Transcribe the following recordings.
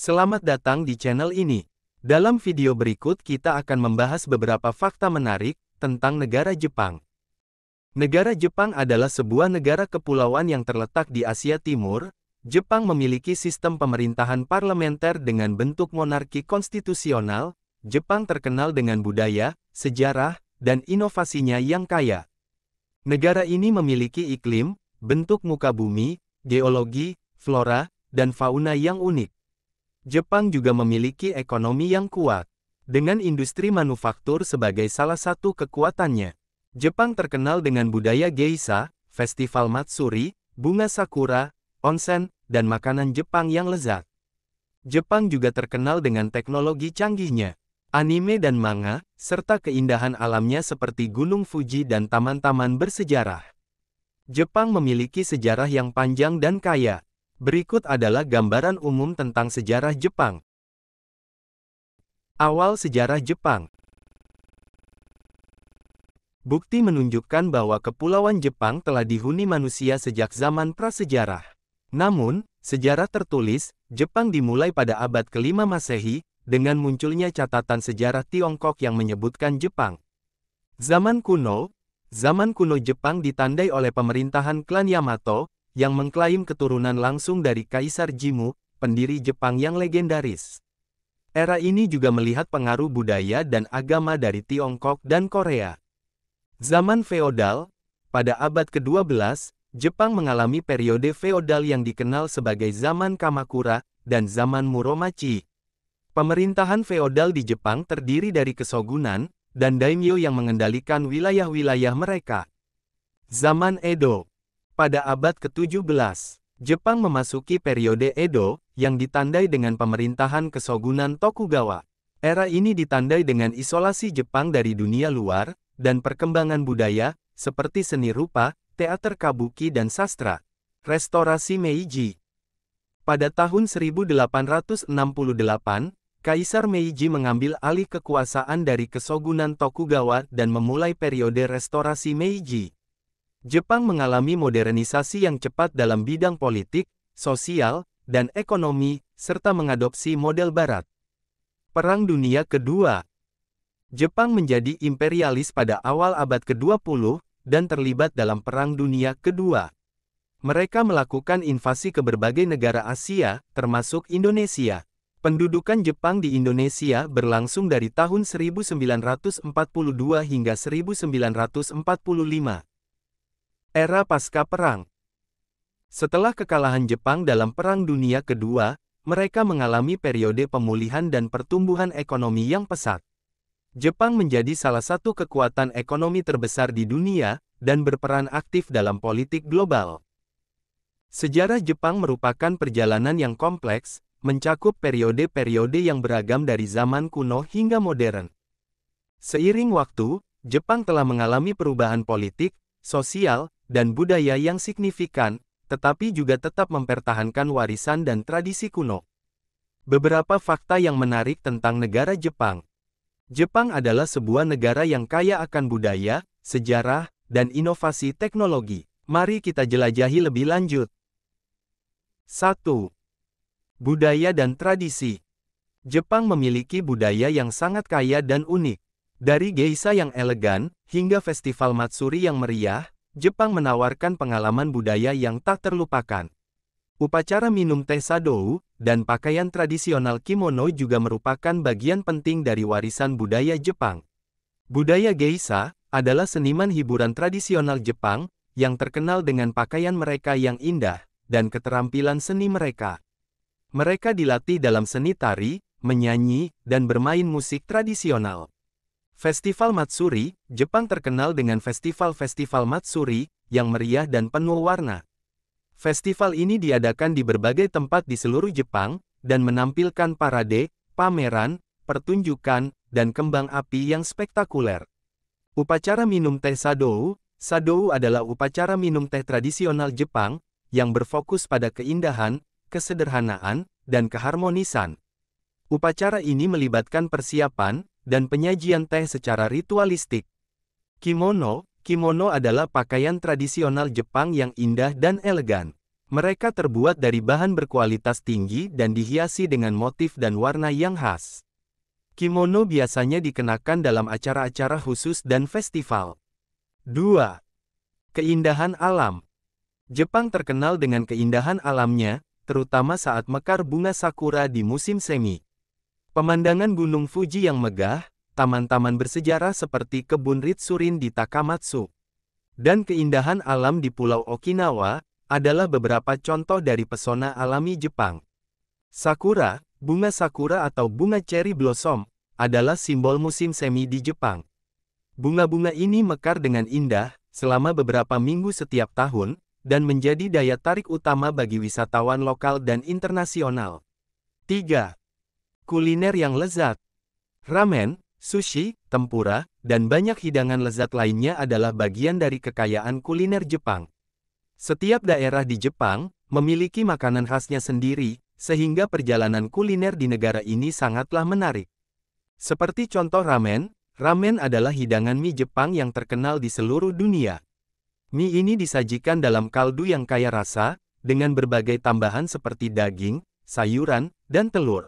Selamat datang di channel ini. Dalam video berikut kita akan membahas beberapa fakta menarik tentang negara Jepang. Negara Jepang adalah sebuah negara kepulauan yang terletak di Asia Timur. Jepang memiliki sistem pemerintahan parlementer dengan bentuk monarki konstitusional. Jepang terkenal dengan budaya, sejarah, dan inovasinya yang kaya. Negara ini memiliki iklim, bentuk muka bumi, geologi, flora, dan fauna yang unik. Jepang juga memiliki ekonomi yang kuat, dengan industri manufaktur sebagai salah satu kekuatannya. Jepang terkenal dengan budaya geisha, festival matsuri, bunga sakura, onsen, dan makanan Jepang yang lezat. Jepang juga terkenal dengan teknologi canggihnya, anime dan manga, serta keindahan alamnya seperti Gunung Fuji dan taman-taman bersejarah. Jepang memiliki sejarah yang panjang dan kaya. Berikut adalah gambaran umum tentang sejarah Jepang. Awal sejarah Jepang. Bukti menunjukkan bahwa kepulauan Jepang telah dihuni manusia sejak zaman prasejarah. Namun, sejarah tertulis, Jepang dimulai pada abad ke-5 Masehi, dengan munculnya catatan sejarah Tiongkok yang menyebutkan Jepang. Zaman kuno Jepang ditandai oleh pemerintahan klan Yamato, yang mengklaim keturunan langsung dari Kaisar Jimmu, pendiri Jepang yang legendaris. Era ini juga melihat pengaruh budaya dan agama dari Tiongkok dan Korea. Zaman feodal, pada abad ke-12, Jepang mengalami periode feodal yang dikenal sebagai zaman Kamakura dan zaman Muromachi. Pemerintahan feodal di Jepang terdiri dari kesogunan dan daimyo yang mengendalikan wilayah-wilayah mereka. Zaman Edo. Pada abad ke-17, Jepang memasuki periode Edo, yang ditandai dengan pemerintahan kesogunan Tokugawa. Era ini ditandai dengan isolasi Jepang dari dunia luar, dan perkembangan budaya, seperti seni rupa, teater kabuki dan sastra. Restorasi Meiji. Pada tahun 1868, Kaisar Meiji mengambil alih kekuasaan dari kesogunan Tokugawa dan memulai periode restorasi Meiji. Jepang mengalami modernisasi yang cepat dalam bidang politik, sosial, dan ekonomi, serta mengadopsi model Barat. Perang Dunia Kedua. Jepang menjadi imperialis pada awal abad ke-20, dan terlibat dalam Perang Dunia Kedua. Mereka melakukan invasi ke berbagai negara Asia, termasuk Indonesia. Pendudukan Jepang di Indonesia berlangsung dari tahun 1942 hingga 1945. Era pasca perang. Setelah kekalahan Jepang dalam Perang Dunia Kedua, mereka mengalami periode pemulihan dan pertumbuhan ekonomi yang pesat. Jepang menjadi salah satu kekuatan ekonomi terbesar di dunia, dan berperan aktif dalam politik global. Sejarah Jepang merupakan perjalanan yang kompleks, mencakup periode-periode yang beragam dari zaman kuno hingga modern. Seiring waktu, Jepang telah mengalami perubahan politik, sosial, dan budaya yang signifikan, tetapi juga tetap mempertahankan warisan dan tradisi kuno. Beberapa fakta yang menarik tentang negara Jepang. Jepang adalah sebuah negara yang kaya akan budaya, sejarah, dan inovasi teknologi. Mari kita jelajahi lebih lanjut. 1. Budaya dan tradisi. Jepang memiliki budaya yang sangat kaya dan unik. Dari geisha yang elegan, hingga festival matsuri yang meriah, Jepang menawarkan pengalaman budaya yang tak terlupakan. Upacara minum teh sadou, dan pakaian tradisional kimono juga merupakan bagian penting dari warisan budaya Jepang. Budaya geisha adalah seniman hiburan tradisional Jepang, yang terkenal dengan pakaian mereka yang indah, dan keterampilan seni mereka. Mereka dilatih dalam seni tari, menyanyi, dan bermain musik tradisional. Festival Matsuri, Jepang terkenal dengan festival-festival Matsuri, yang meriah dan penuh warna. Festival ini diadakan di berbagai tempat di seluruh Jepang, dan menampilkan parade, pameran, pertunjukan, dan kembang api yang spektakuler. Upacara minum teh sadou. Sadou adalah upacara minum teh tradisional Jepang, yang berfokus pada keindahan, kesederhanaan, dan keharmonisan. Upacara ini melibatkan persiapan, dan penyajian teh secara ritualistik. Kimono adalah pakaian tradisional Jepang yang indah dan elegan. Mereka terbuat dari bahan berkualitas tinggi dan dihiasi dengan motif dan warna yang khas. Kimono biasanya dikenakan dalam acara-acara khusus dan festival. 2. Keindahan alam. Jepang terkenal dengan keindahan alamnya, terutama saat mekar bunga sakura di musim semi. Pemandangan Gunung Fuji yang megah, taman-taman bersejarah seperti kebun Ritsurin di Takamatsu, dan keindahan alam di Pulau Okinawa, adalah beberapa contoh dari pesona alami Jepang. Sakura, bunga sakura atau bunga cherry blossom, adalah simbol musim semi di Jepang. Bunga-bunga ini mekar dengan indah, selama beberapa minggu setiap tahun, dan menjadi daya tarik utama bagi wisatawan lokal dan internasional. 3. Kuliner yang lezat. Ramen, sushi, tempura, dan banyak hidangan lezat lainnya adalah bagian dari kekayaan kuliner Jepang. Setiap daerah di Jepang memiliki makanan khasnya sendiri, sehingga perjalanan kuliner di negara ini sangatlah menarik. Seperti contoh ramen, ramen adalah hidangan mie Jepang yang terkenal di seluruh dunia. Mie ini disajikan dalam kaldu yang kaya rasa, dengan berbagai tambahan seperti daging, sayuran, dan telur.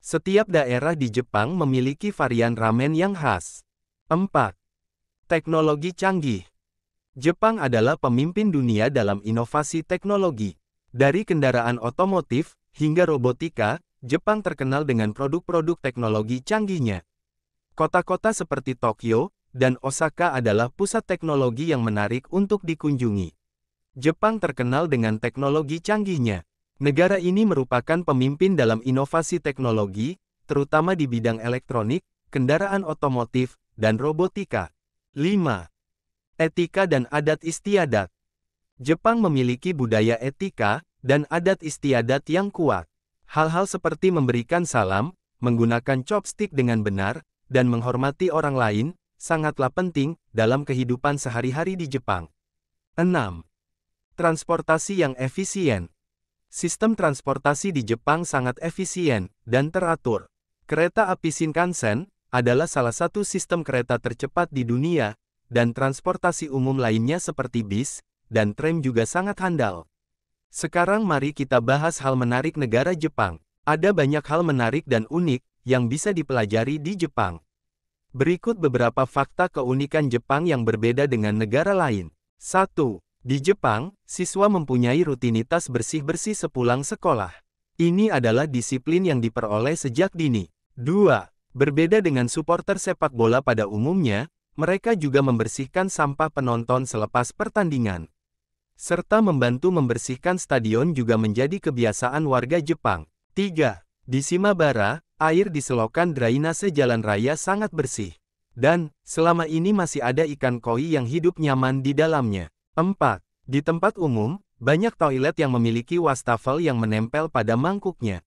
Setiap daerah di Jepang memiliki varian ramen yang khas. 4. Teknologi canggih. Jepang adalah pemimpin dunia dalam inovasi teknologi. Dari kendaraan otomotif hingga robotika, Jepang terkenal dengan produk-produk teknologi canggihnya. Kota-kota seperti Tokyo dan Osaka adalah pusat teknologi yang menarik untuk dikunjungi. Jepang terkenal dengan teknologi canggihnya. Negara ini merupakan pemimpin dalam inovasi teknologi, terutama di bidang elektronik, kendaraan otomotif, dan robotika. 5. Etika dan adat istiadat. Jepang memiliki budaya etika dan adat istiadat yang kuat. Hal-hal seperti memberikan salam, menggunakan chopstick dengan benar, dan menghormati orang lain, sangatlah penting dalam kehidupan sehari-hari di Jepang. 6. Transportasi yang efisien. Sistem transportasi di Jepang sangat efisien dan teratur. Kereta api Shinkansen adalah salah satu sistem kereta tercepat di dunia, dan transportasi umum lainnya seperti bis dan tram juga sangat handal. Sekarang mari kita bahas hal menarik negara Jepang. Ada banyak hal menarik dan unik yang bisa dipelajari di Jepang. Berikut beberapa fakta keunikan Jepang yang berbeda dengan negara lain. 1. Di Jepang, siswa mempunyai rutinitas bersih-bersih sepulang sekolah. Ini adalah disiplin yang diperoleh sejak dini. 2. Berbeda dengan supporter sepak bola pada umumnya, mereka juga membersihkan sampah penonton selepas pertandingan. Serta membantu membersihkan stadion juga menjadi kebiasaan warga Jepang. 3. Di Shimabara, air di selokan drainase jalan raya sangat bersih. Dan, selama ini masih ada ikan koi yang hidup nyaman di dalamnya. 4. Di tempat umum, banyak toilet yang memiliki wastafel yang menempel pada mangkuknya.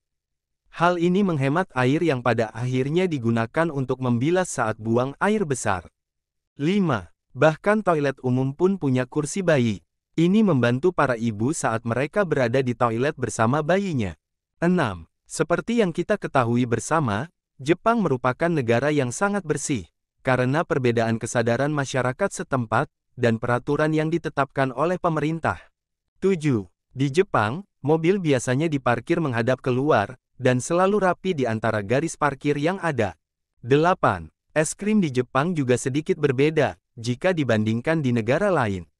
Hal ini menghemat air yang pada akhirnya digunakan untuk membilas saat buang air besar. 5. Bahkan toilet umum pun punya kursi bayi. Ini membantu para ibu saat mereka berada di toilet bersama bayinya. 6. Seperti yang kita ketahui bersama, Jepang merupakan negara yang sangat bersih, karena perbedaan kesadaran masyarakat setempat, dan peraturan yang ditetapkan oleh pemerintah. 7. Di Jepang, mobil biasanya diparkir menghadap keluar, dan selalu rapi di antara garis parkir yang ada. 8. Es krim di Jepang juga sedikit berbeda, jika dibandingkan di negara lain.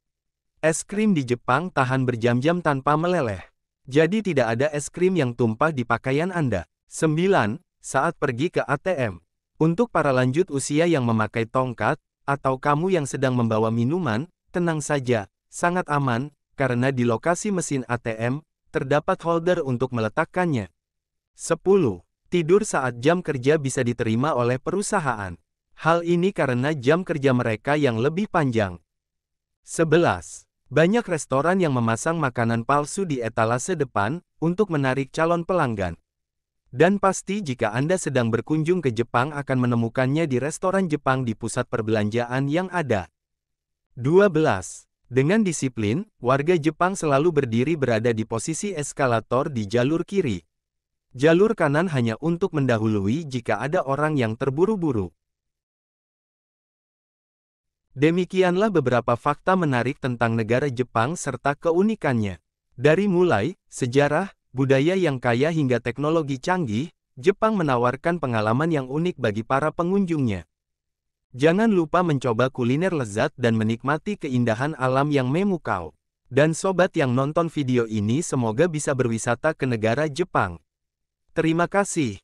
Es krim di Jepang tahan berjam-jam tanpa meleleh. Jadi tidak ada es krim yang tumpah di pakaian Anda. 9. Saat pergi ke ATM. Untuk para lanjut usia yang memakai tongkat, atau kamu yang sedang membawa minuman, tenang saja, sangat aman, karena di lokasi mesin ATM, terdapat holder untuk meletakkannya. 10. Tidur saat jam kerja bisa diterima oleh perusahaan. Hal ini karena jam kerja mereka yang lebih panjang. 11. Banyak restoran yang memasang makanan palsu di etalase depan, untuk menarik calon pelanggan. Dan pasti jika Anda sedang berkunjung ke Jepang akan menemukannya di restoran Jepang di pusat perbelanjaan yang ada. 12. Dengan disiplin, warga Jepang selalu berdiri berada di posisi eskalator di jalur kiri. Jalur kanan hanya untuk mendahului jika ada orang yang terburu-buru. Demikianlah beberapa fakta menarik tentang negara Jepang serta keunikannya. Dari mulai sejarah, budaya yang kaya hingga teknologi canggih, Jepang menawarkan pengalaman yang unik bagi para pengunjungnya. Jangan lupa mencoba kuliner lezat dan menikmati keindahan alam yang memukau. Dan sobat yang nonton video ini semoga bisa berwisata ke negara Jepang. Terima kasih.